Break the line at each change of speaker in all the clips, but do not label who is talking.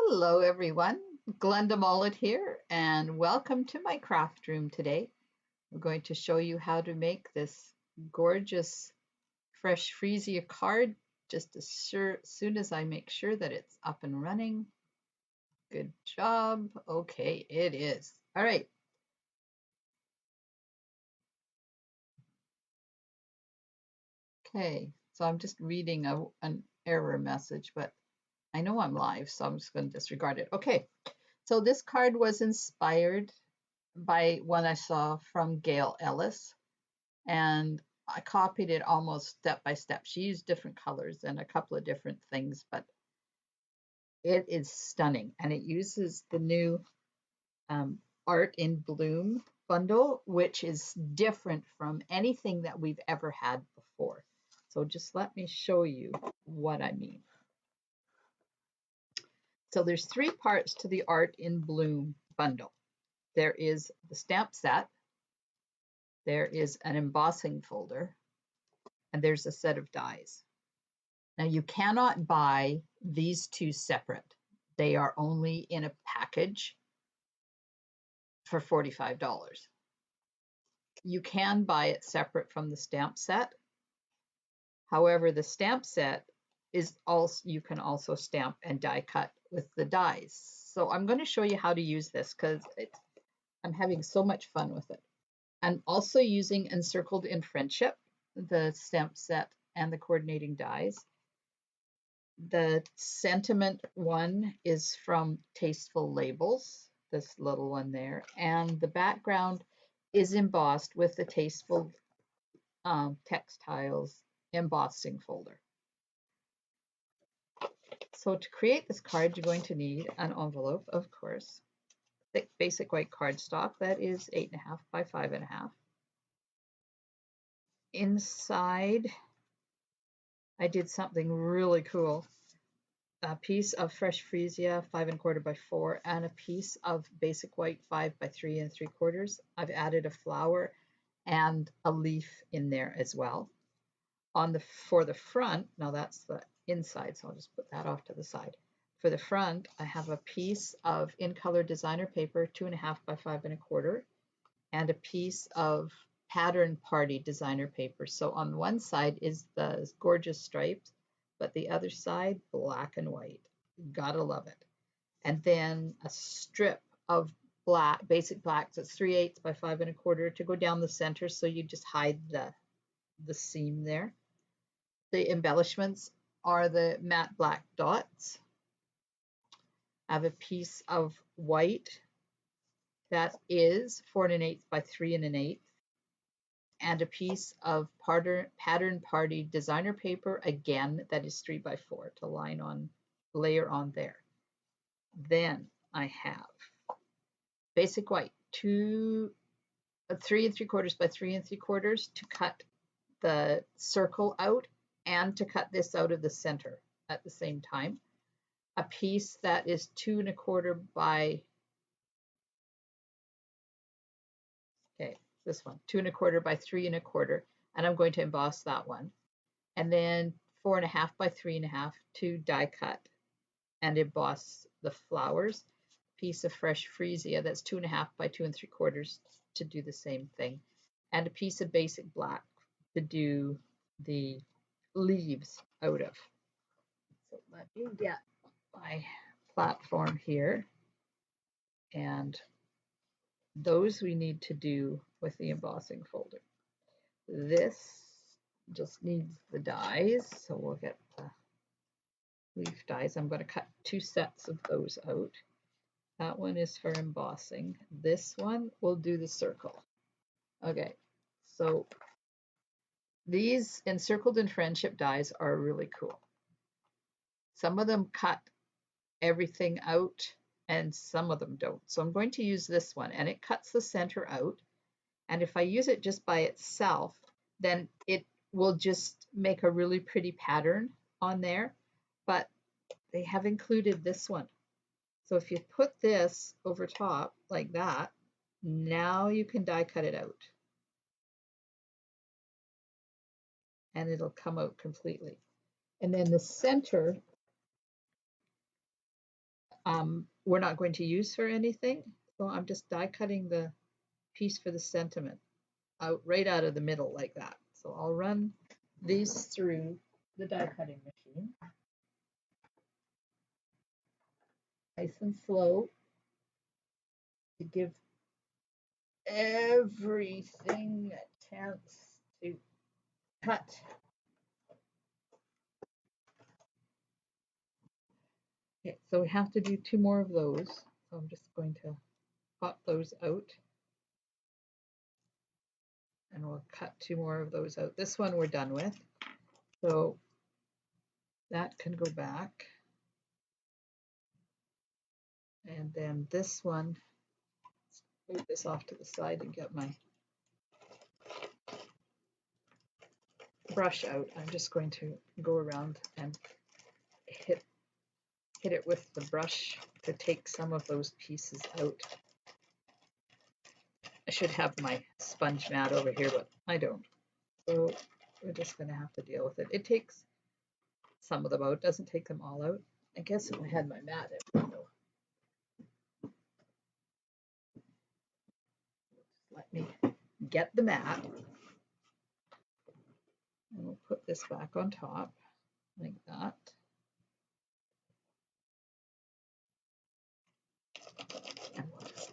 Hello everyone, Glenda Mollet here, and welcome to my craft room today. I'm going to show you how to make this gorgeous fresh Freesia card just as soon as I make sure that it's up and running. Good job. Okay, it is. All right. Okay, so I'm just reading an error message, but I know I'm live, so I'm just going to disregard it. Okay, so this card was inspired by one I saw from Gail Ellis, and I copied it almost step by step. She used different colors and a couple of different things, but it is stunning. And it uses the new Art in Bloom bundle, which is different from anything that we've ever had before. So just let me show you what I mean. So there's three parts to the Art in Bloom bundle. There is the stamp set, there is an embossing folder, and there's a set of dies. Now you cannot buy these two separate. They are only in a package for $45. You can buy it separate from the stamp set. However, the stamp set is also, you can also stamp and die cut with the dies. So I'm going to show you how to use this because I'm having so much fun with it. I'm also using Encircled in Friendship, the stamp set and the coordinating dies. The sentiment one is from Tasteful Labels, this little one there, and the background is embossed with the Tasteful Textiles embossing folder. So to create this card, you're going to need an envelope, of course, thick basic white cardstock that is 8.5 by 5.5. Inside, I did something really cool. A piece of fresh Freesia 5 1/4 by 4 and a piece of basic white 5 by 3 3/4. I've added a flower and a leaf in there as well. For the front, now that's the inside, so I'll just put that off to the side. For the front, I have a piece of in color designer paper 2.5 by 5 1/4 and a piece of pattern party designer paper. So on one side is the gorgeous stripes, but the other side, black and white. Gotta love it. And then a strip of black, basic black, so it's 3/8 by 5 1/4 to go down the center, so you just hide the seam there. The embellishments are the matte black dots. I have a piece of white that is 4 1/8 by 3 1/8. And a piece of pattern party designer paper, again, that is 3 by 4 to layer on there. Then I have basic white, 3 3/4 by 3 3/4 to cut the circle out and to cut this out of the center at the same time. A piece that is 2 1/4 by, this one, 2 1/4 by 3 1/4, and I'm going to emboss that one. And then 4.5 by 3.5 to die cut and emboss the flowers. Piece of fresh Freesia that's 2.5 by 2 3/4 to do the same thing, and a piece of basic black to do the leaves out of. So let me get my platform here, and those we need to do with the embossing folder. This just needs the dies, so we'll get the leaf dies. I'm going to cut 2 sets of those out. That one is for embossing. This one will do the circle. Okay, so these Encircled in Friendship dies are really cool. Some of them cut everything out and some of them don't. So I'm going to use this one, and it cuts the center out. And if I use it just by itself, then it will just make a really pretty pattern on there. But they have included this one. So if you put this over top like that, now you can die cut it out. And it'll come out completely. And then the center we're not going to use for anything. So I'm just die cutting the piece for the sentiment out right out of the middle like that. So I'll run these through the die cutting machine. Nice and slow to give everything a chance to cut. Okay, so we have to do 2 more of those. So I'm just going to pop those out. And we'll cut 2 more of those out. This one we're done with. So that can go back. And then this one, let's move this off to the side and get my brush out. I'm just going to go around and hit it with the brush to take some of those pieces out. I should have my sponge mat over here, but I don't. So we're just going to have to deal with it. It takes some of them out, doesn't take them all out. I guess if I had my mat, it would go. Let me get the mat. And we'll put this back on top like that. And we'll just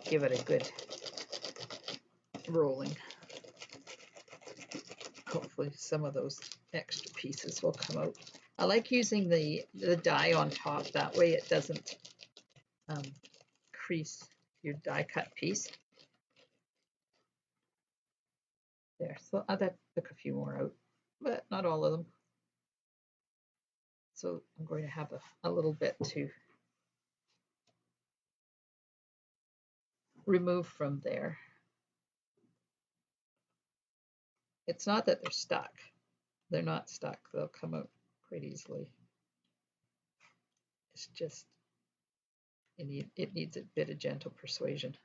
give it a good rolling. Hopefully some of those extra pieces will come out. I like using the die on top, that way it doesn't crease your die cut piece. There, so that took a few more out, but not all of them. So I'm going to have a little bit to remove from there. It's not that they're stuck. They're not stuck. They'll come out quite easily. It's just, it needs a bit of gentle persuasion.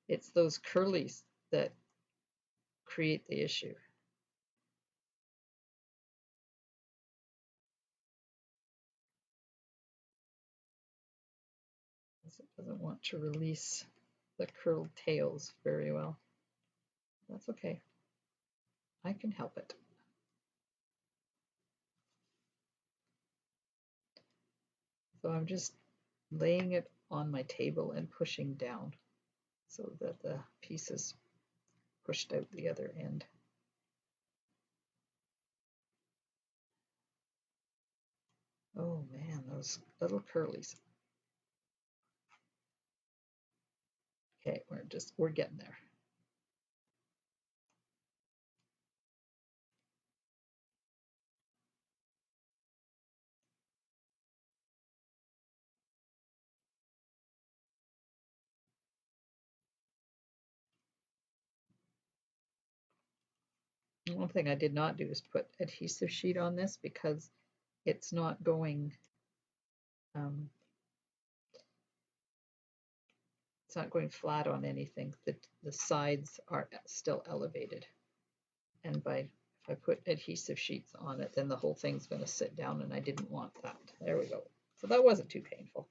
It's those curlies that create the issue. It doesn't want to release the curled tails very well. That's okay. I can help it. So I'm just laying it on my table and pushing down so that the piece is pushed out the other end. Oh man, those little curlies. Okay, we're getting there. One thing I did not do is put adhesive sheet on this because it's not going it's not going flat on anything. The sides are still elevated, and if I put adhesive sheets on it, then the whole thing's going to sit down, and I didn't want that. There we go. So that wasn't too painful.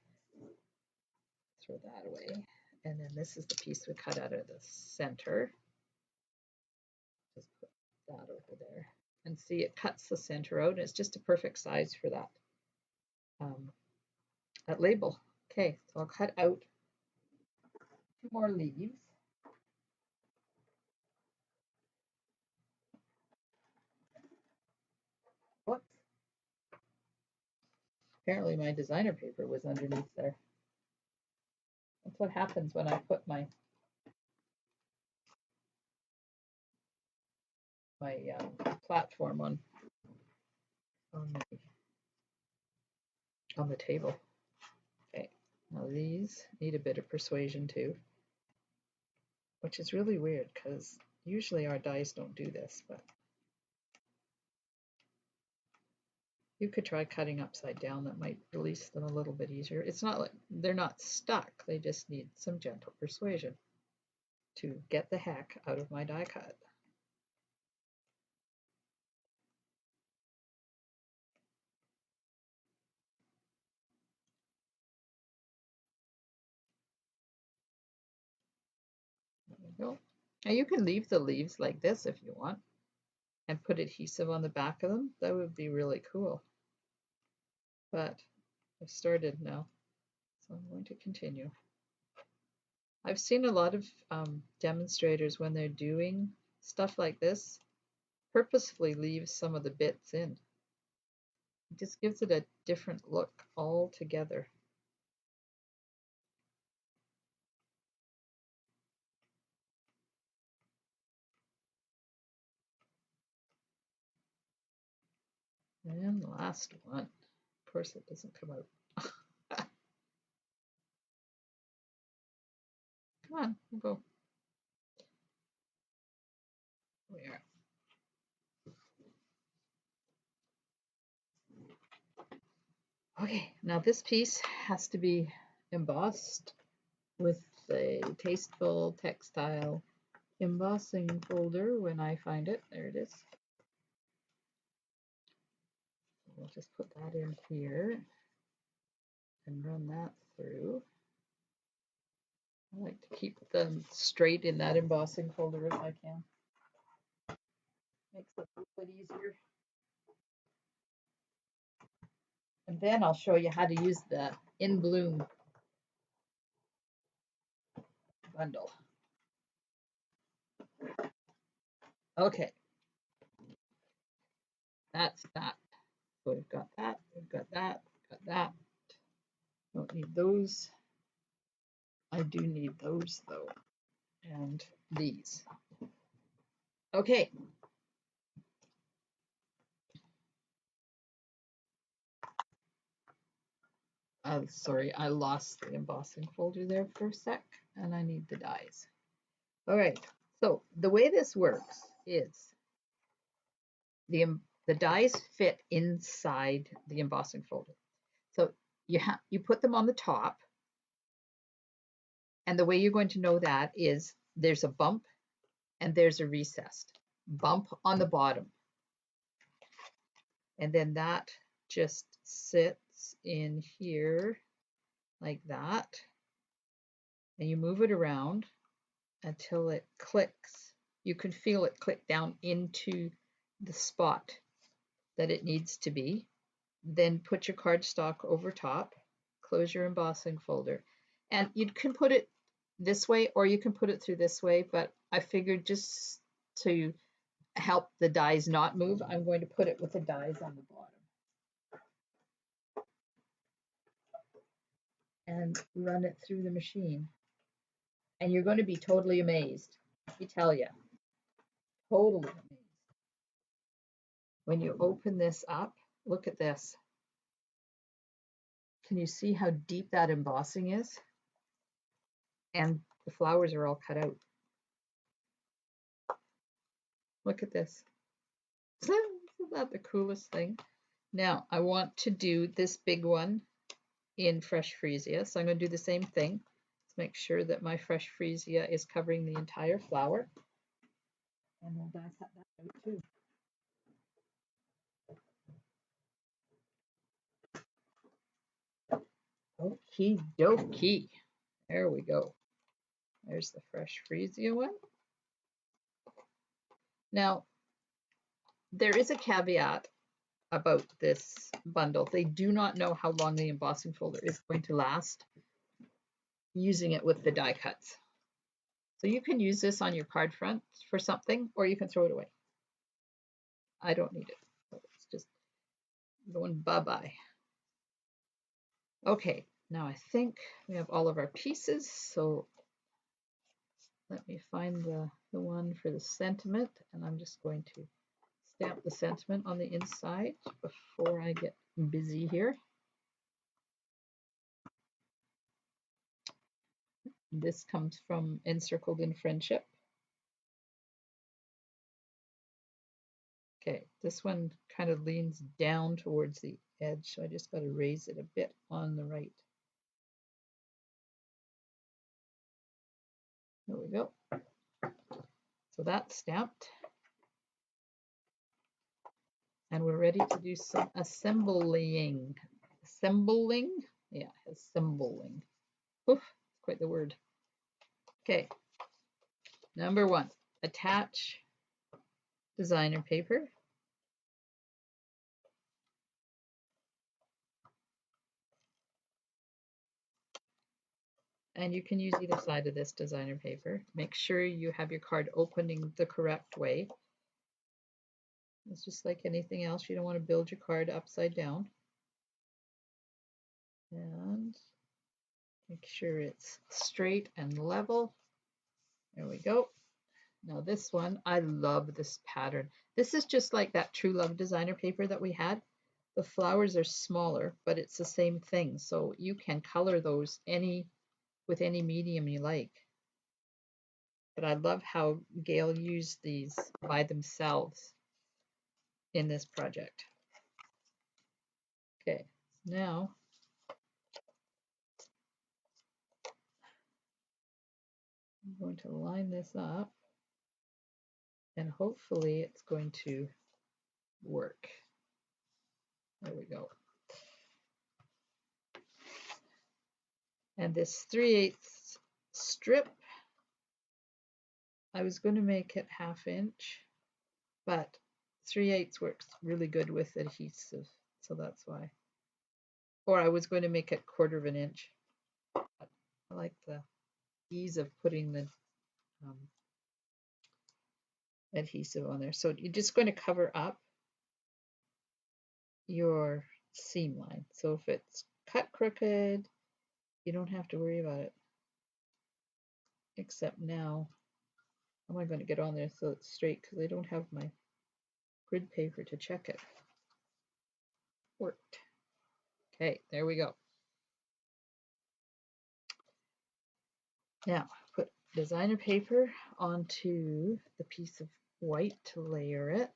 Throw that away. And then this is the piece we cut out of the center. Just put that over there. And see, it cuts the center out, and it's just a perfect size for that, that label. Okay, so I'll cut out 2 more leaves. Whoops. Apparently my designer paper was underneath there. That's what happens when I put my platform on the table. Okay, now these need a bit of persuasion too, which is really weird because usually our dies don't do this, but you could try cutting upside down. That might release them a little bit easier. It's not like they're not stuck. They just need some gentle persuasion to get the heck out of my die cut. go. Now you can leave the leaves like this if you want and put adhesive on the back of them. That would be really cool. But I've started now, so I'm going to continue. I've seen a lot of demonstrators when they're doing stuff like this purposefully leave some of the bits in. It just gives it a different look altogether. And the last one. Of course, it doesn't come out. Come on, we'll go. We are. Okay, now this piece has to be embossed with a tasteful textile embossing folder when I find it. There it is. We'll just put that in here and run that through. I like to keep them straight in that embossing folder if I can. Makes it a little bit easier. And then I'll show you how to use the In Bloom bundle. Okay. That's that. So we've got that, we've got that, we've got that. Don't need those. I do need those though. And these. Okay. Sorry, I lost the embossing folder there for a sec, and I need the dies. All right, so the way this works is the dies fit inside the embossing folder. So you put them on the top, and the way you're going to know that is there's a bump and there's a recessed bump on the bottom. And then that just sits in here like that. And you move it around until it clicks. You can feel it click down into the spot that it needs to be. Then put your cardstock over top, close your embossing folder. And you can put it this way or you can put it through this way, but I figured just to help the dies not move, I'm going to put it with the dies on the bottom. And run it through the machine. And you're going to be totally amazed. Let me tell you. Totally amazed. When you open this up, look at this. Can you see how deep that embossing is? And the flowers are all cut out. Look at this. Isn't that the coolest thing? Now, I want to do this big one in fresh Freesia. So I'm going to do the same thing. Let's make sure that my fresh Freesia is covering the entire flower. And we'll die cut that out too. Okie dokie. There we go. There's the fresh Freesia one. Now, there is a caveat about this bundle. They do not know how long the embossing folder is going to last using it with the die cuts. So you can use this on your card front for something, or you can throw it away. I don't need it. So it's just going bye-bye. Okay, now I think we have all of our pieces. So let me find the one for the sentiment, and I'm just going to stamp the sentiment on the inside before I get busy here. This comes from Encircled in Friendship. Okay, this one kind of leans down towards the edge, so I just got to raise it a bit on the right. There we go. So that's stamped. And we're ready to do some assembling. Assembling? Yeah, assembling. Oof, quite the word. Okay. Number 1, attach designer paper. And you can use either side of this designer paper. Make sure you have your card opening the correct way. It's just like anything else. You don't want to build your card upside down. And make sure it's straight and level. There we go. Now this one, I love this pattern. This is just like that True Love designer paper that we had. The flowers are smaller, but it's the same thing. So you can color those with any medium you like. But I love how Gail used these by themselves in this project. Okay, now I'm going to line this up and hopefully it's going to work. There we go. And this 3/8 strip, I was going to make it 1/2 inch, but 3/8 works really good with adhesive, so that's why. Or I was going to make it 1/4 inch. But I like the ease of putting the adhesive on there. So you're just going to cover up your seam line. So if it's cut crooked, you don't have to worry about it. Except now, how am I going to get on there so it's straight? Because I don't have my grid paper to check it. Worked. Okay, there we go. Now, put designer paper onto the piece of white to layer it.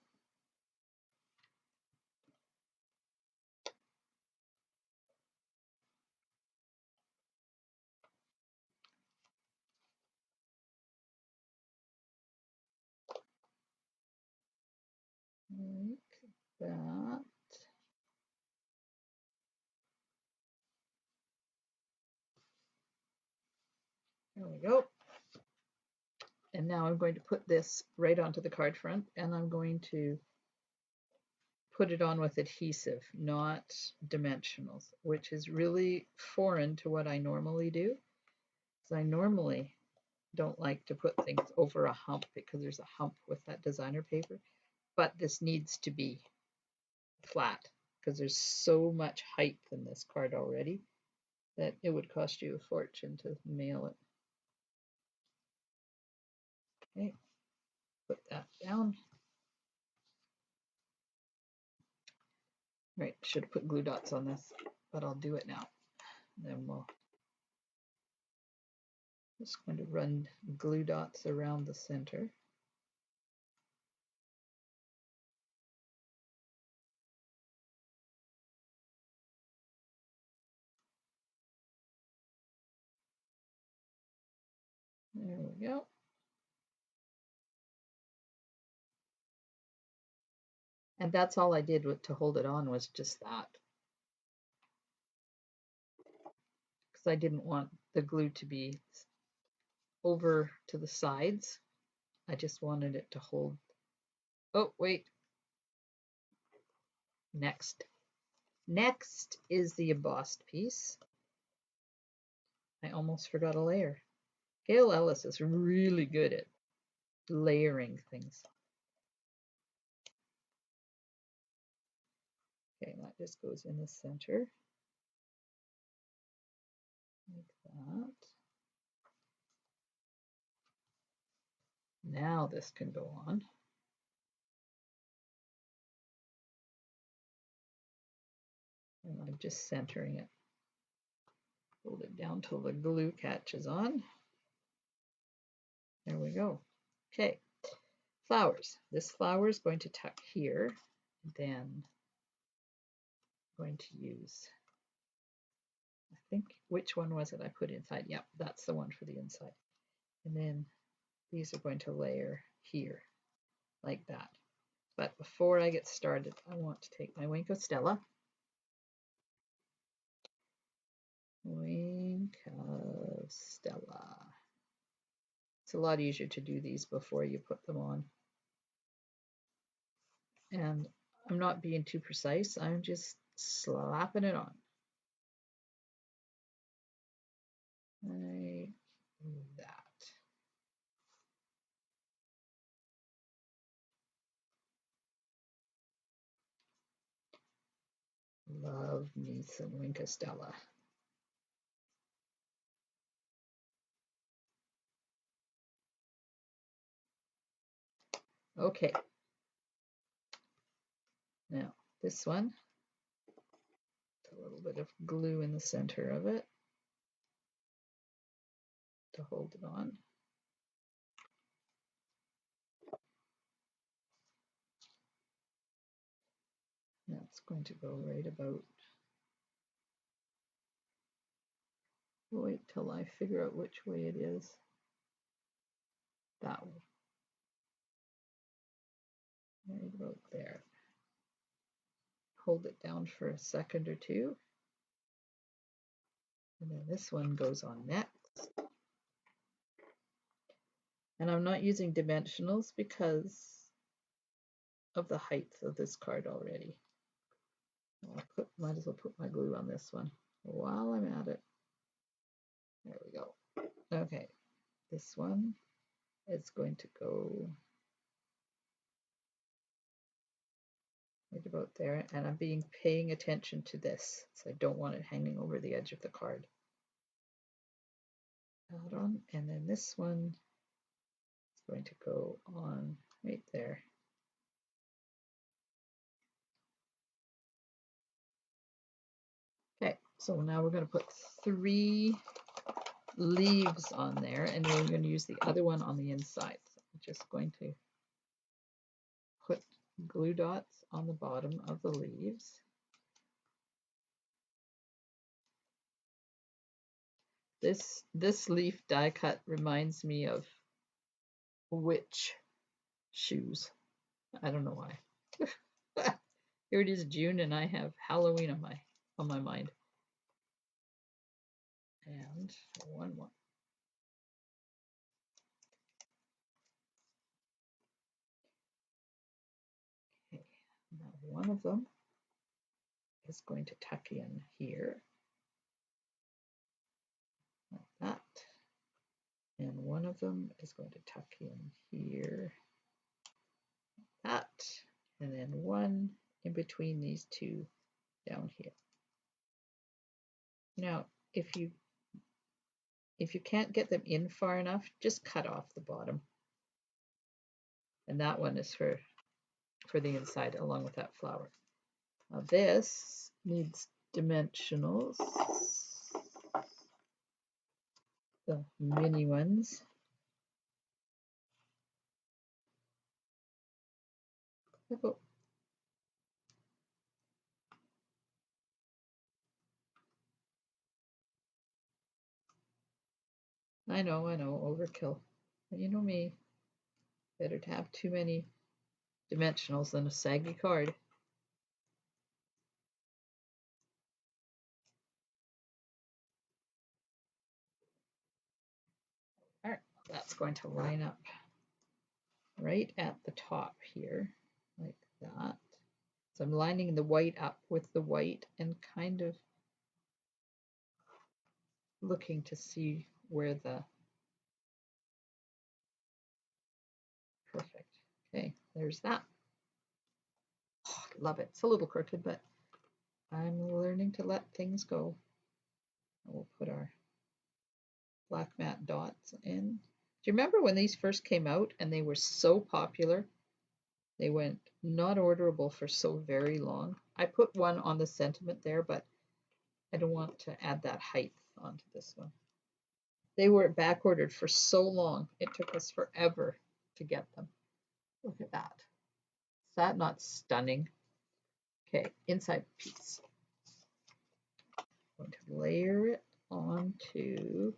Like that. There we go. And now I'm going to put this right onto the card front, and I'm going to put it on with adhesive, not dimensionals, which is really foreign to what I normally do. Because I normally don't like to put things over a hump because there's a hump with that designer paper. But this needs to be flat because there's so much height in this card already that it would cost you a fortune to mail it. Okay, put that down. Right, should have put glue dots on this, but I'll do it now. Then we'll just going to run glue dots around the center. There we go. And that's all I did to hold it on was just that. Because I didn't want the glue to be over to the sides. I just wanted it to hold. Oh, wait. Next. Next is the embossed piece. I almost forgot a layer. Gail Ellis is really good at layering things. Okay, that just goes in the center. Like that. Now this can go on. And I'm just centering it. Hold it down till the glue catches on. There we go. Okay, flowers. This flower is going to tuck here. Then I'm going to use, I think, which one was it I put inside? Yep, that's the one for the inside. And then these are going to layer here, like that. But before I get started, I want to take my Wink of Stella. Wink of Stella. It's a lot easier to do these before you put them on. And I'm not being too precise, I'm just slapping it on. Like that. Love me some Winkostella. Okay. Now, this one, a little bit of glue in the center of it to hold it on. That's going to go right about. Wait till I figure out which way it is. That way. Right about there. Hold it down for a second or two. And then this one goes on next. And I'm not using dimensionals because of the height of this card already. Might as well put my glue on this one while I'm at it. There we go. Okay, this one is going to go right about there, and I'm paying attention to this, so I don't want it hanging over the edge of the card. That on, and then this one is going to go on right there. Okay, so now we're going to put 3 leaves on there, and then we're going to use the other one on the inside. So I'm just going to put glue dots on the bottom of the leaves. This leaf die cut reminds me of witch shoes. I don't know why. Here it is June and I have Halloween on my mind. And one more. Okay, now one of them is going to tuck in here, like that. And one of them is going to tuck in here, like that. And then one in between these two down here. Now, if you can't get them in far enough, just cut off the bottom. And that one is for the inside along with that flower. Now this needs dimensionals, the mini ones. Oh. I know, overkill. But you know me, better to have too many dimensionals than a saggy card. All right, that's going to line up right at the top here, like that. So I'm lining the white up with the white and kind of looking to see where the perfect. Okay, there's that. Oh, love it. It's a little crooked, but I'm learning to let things go. We'll put our black matte dots in. Do you remember when these first came out and they were so popular? They went not orderable for so very long. I put one on the sentiment there, but I don't want to add that height onto this one. They were back ordered for so long. It took us forever to get them. Look at that. Is that not stunning? Okay, inside piece. I'm going to layer it onto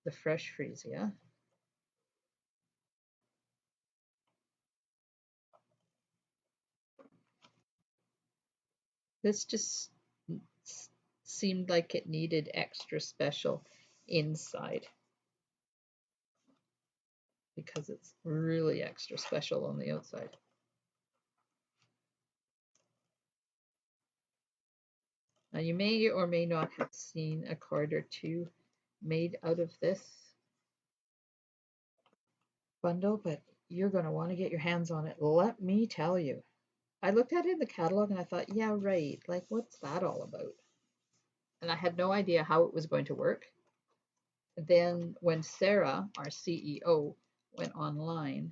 the fresh Freesia. This just seemed like it needed extra special inside. because it's really extra special on the outside. Now you may or may not have seen a card or two made out of this bundle, but you're going to want to get your hands on it. Let me tell you. I looked at it in the catalog and I thought, yeah, right. Like, what's that all about? And I had no idea how it was going to work. Then when Sarah, our CEO, went online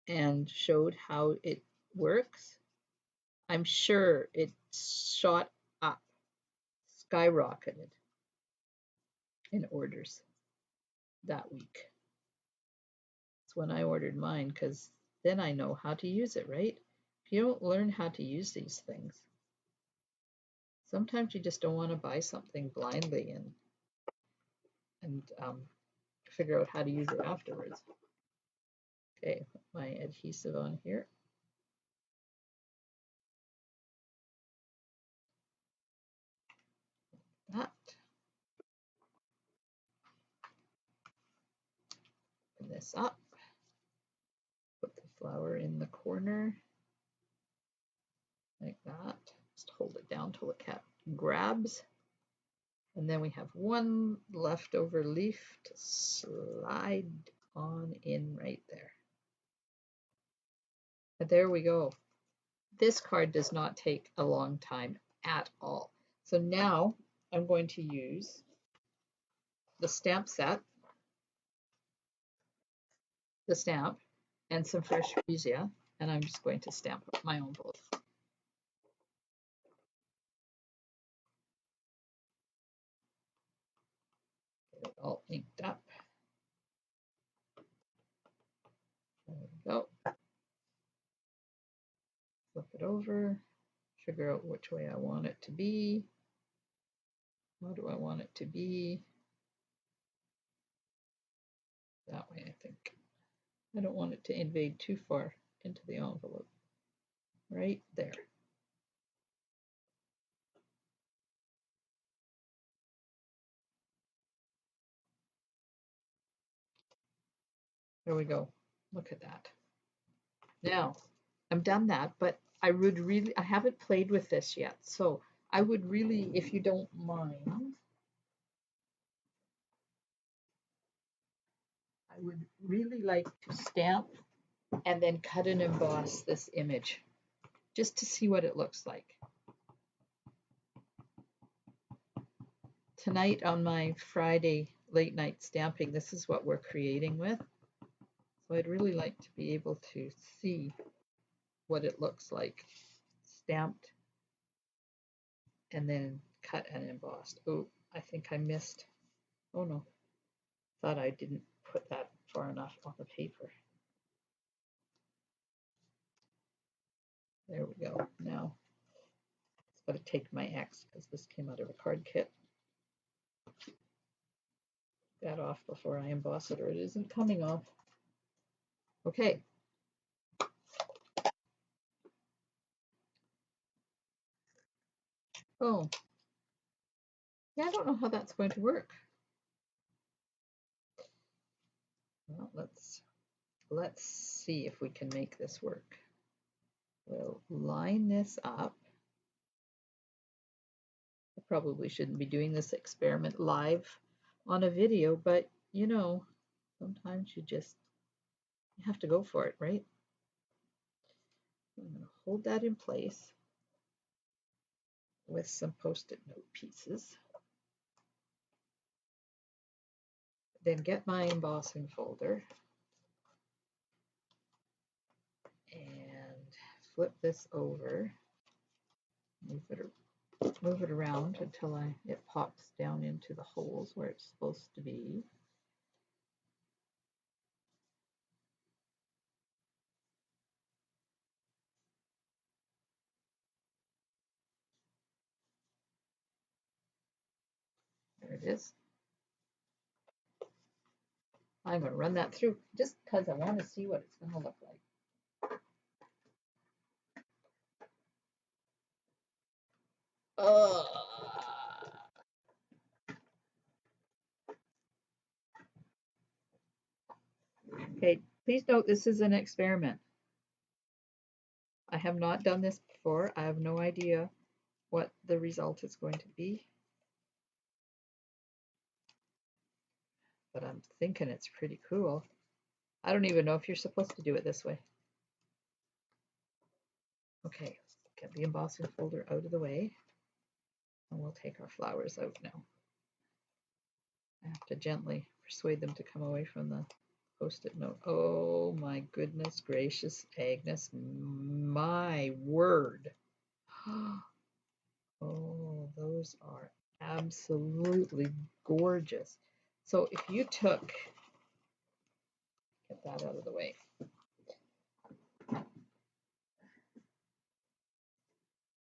and showed how it works, I'm sure it shot up, skyrocketed in orders that week. That's when I ordered mine, because then I know how to use it, right? If you don't learn how to use these things, sometimes you just don't want to buy something blindly and figure out how to use it afterwards. Okay, put my adhesive on here. That. Open this up. Put the flower in the corner like that. Just hold it down till the cat grabs. And then we have one leftover leaf to slide on in right there. But there we go. This card does not take a long time at all. So now I'm going to use the stamp set, the stamp, and some fresh Freesia, and I'm just going to stamp my own envelope. Get it all inked up. There we go. Flip it over, figure out which way I want it to be. How do I want it to be? That way, I think. I don't want it to invade too far into the envelope. Right there. There we go. Look at that. Now, I've done that, but I haven't played with this yet. So I would really, if you don't mind, I would really like to stamp and then cut and emboss this image just to see what it looks like. Tonight on my Friday late night stamping, this is what we're creating with. So I'd really like to be able to see what it looks like stamped and then cut and embossed. Oh, I think I missed. Oh no, thought I didn't put that far enough on the paper. There we go. Now it's got to take my X because this came out of a card kit. That off before I emboss it, or it isn't coming off. Okay. Oh, yeah, I don't know how that's going to work. Well, let's see if we can make this work. We'll line this up. I probably shouldn't be doing this experiment live on a video, but you know, sometimes you have to go for it, right? I'm going to hold that in place with some post-it note pieces. Then get my embossing folder and flip this over, move it around until it pops down into the holes where it's supposed to be. There it is. I'm going to run that through just because I want to see what it's going to look like. Okay, please note this is an experiment. I have not done this before. I have no idea what the result is going to be. But I'm thinking it's pretty cool. I don't even know if you're supposed to do it this way. Okay, get the embossing folder out of the way. And we'll take our flowers out now. I have to gently persuade them to come away from the Post-it note. Oh my goodness gracious, Agnes, my word. Oh, those are absolutely gorgeous. So if you took, get that out of the way.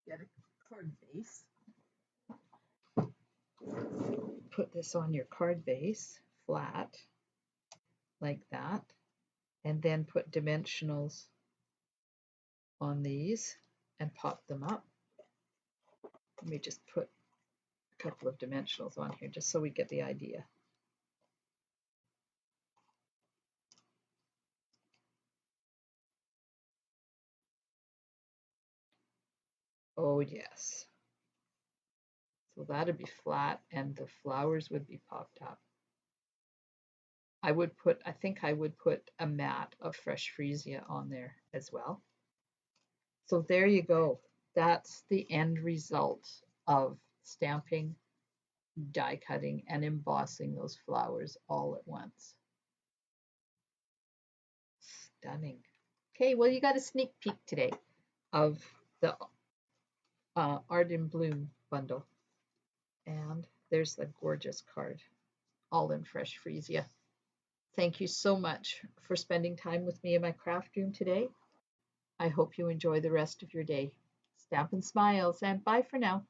Get a card base. Put this on your card base, flat, like that, and then put dimensionals on these and pop them up. Let me just put a couple of dimensionals on here just so we get the idea. Oh yes. So that'd be flat and the flowers would be popped up. I think I would put a mat of fresh Freesia on there as well. So there you go. That's the end result of stamping, die cutting, and embossing those flowers all at once. Stunning. Okay, well, you got a sneak peek today of the Art in Bloom bundle. And there's the gorgeous card, all in fresh Freesia. Thank you so much for spending time with me in my craft room today. I hope you enjoy the rest of your day. Stampin' Smiles, and bye for now.